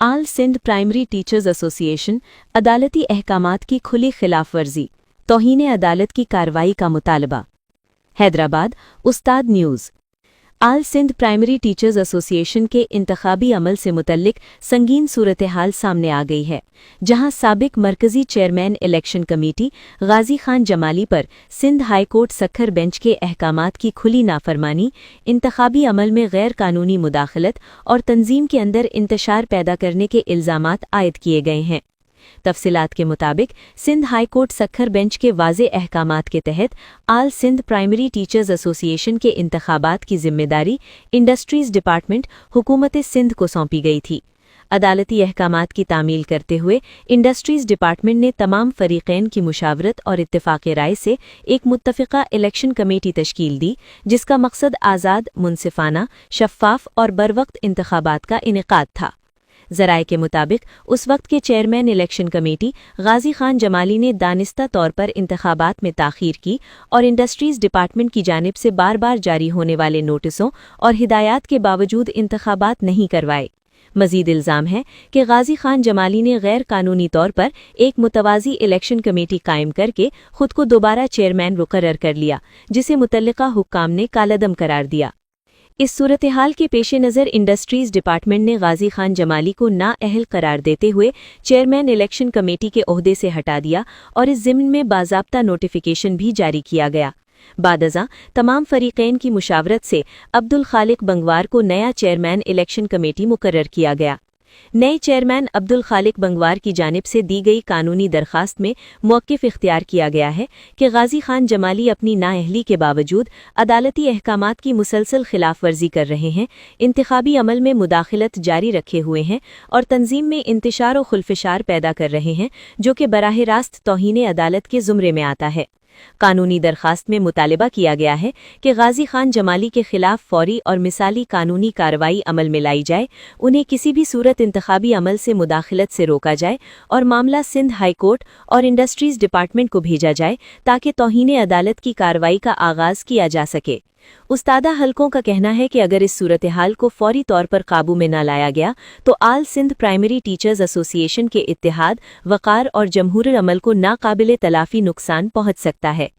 आल Sindh primary teachers association अदालती अहकामात की खुली खिलाफवर्जी, तौहीन अदालत की कार्रवाई का मुतालबा। हैदराबाद उस्ताद न्यूज़। आल सिंध प्राइमरी टीचर्स एसोसिएशन के इंतखाबी अमल से मुतल्लिक संगीन सूरत हाल सामने आ गई है, जहां साबिक मरकजी chairman election committee Ghazi Khan Jamali पर Sindh high court Sukkur bench के अहकामात की खुली नाफरमानी, इंतखाबी अमल में गैर कानूनी मुदाखलत और तंजीम के अंदर इंतशार पैदा करने के इल्ज़ामात आयद किए गए हैं। तफसीलात के मुताबिक Sindh high court Sukkur bench के वाज़े अहकामात के तहत all Sindh primary teachers association के इंतखाबात की जिम्मेदारी इंडस्ट्रीज़ डिपार्टमेंट हुकूमत सिंध को सौंपी गई थी। अदालती अहकामात की तामील करते हुए इंडस्ट्रीज़ डिपार्टमेंट ने तमाम फरीक़ैन की मुशावरत और इत्तेफ़ाक़ राय से एक मुत्तफ़िक़ा इलेक्शन कमेटी तश्कील दी, जिसका मकसद आज़ाद, मुनसिफ़ाना, शफ़ाफ़ और बरवक्त इंतखाबात का इनेकाद था। ज़राए के मुताबिक उस वक्त के chairman election committee Ghazi Khan Jamali ने दानिस्ता तौर पर इंतखाबात में ताख़ीर की और इंडस्ट्रीज़ डिपार्टमेंट की जानिब से बार बार जारी होने वाले नोटिसों और हिदायत के बावजूद इंतखाबात नहीं करवाए। मज़ीद इल्ज़ाम है कि गाजी खान जमाली ने गैर कानूनी तौर पर एक मुतवाज़ी इलेक्शन कमेटी कायम करके खुद को दोबारा चेयरमैन मुकर्रर कर लिया, जिसे मुतल्लिका हुक्काम ने कालअदम करार दिया। इस सूरत हाल के पेश नज़र इंडस्ट्रीज़ डिपार्टमेंट ने गाजी खान जमाली को नाअहल करार देते हुए चेयरमैन इलेक्शन कमेटी के ओहदे से हटा दिया और इस ज़िम्न में बाज़ाब्ता नोटिफिकेशन भी जारी किया गया। बादअज़ां तमाम फरीक़ैन की मुशावरत से अब्दुल खालिक बंगवार को नया चेयरमैन इलेक्शन कमेटी मुकर्रर किया गया। नए चेयरमैन अब्दुल खालिक बंगवार की जानिब से दी गई कानूनी दरखास्त में मौक़िफ़ इख्तियार किया गया है कि गाजी खान जमाली अपनी नाअहली के बावजूद अदालती अहकामात की मुसलसल खिलाफवर्जी कर रहे हैं, इंतखाबी अमल में मुदाखलत जारी रखे हुए हैं और तंजीम में इंतशार और खुलफिशार पैदा कर रहे हैं, जो कि बराह रास्त तौहीन अदालत के ज़ुमरे में आता है। कानूनी दरखास्त में मुतालिबा किया गया है कि गाजी खान जमाली के खिलाफ फौरी और मिसाली कानूनी कार्रवाई अमल में लाई जाए, उन्हें किसी भी सूरत इंतखाबी अमल से मुदाखलत से रोका जाए और मामला सिंध हाई कोर्ट और इंडस्ट्रीज़ डिपार्टमेंट को भेजा जाए ताकि तौहीन अदालत की कार्रवाई का आगाज़ किया जा सके। उस्तादा हलकों का कहना है कि अगर इस सूरत हाल को फौरी तौर पर काबू में न लाया गया तो आल सिंध प्राइमरी टीचर्स एसोसिएशन के इत्तेहाद, वक़ार और जमहूरी अमल को नाकाबिले तलाफ़ी नुकसान पहुँच सकता है।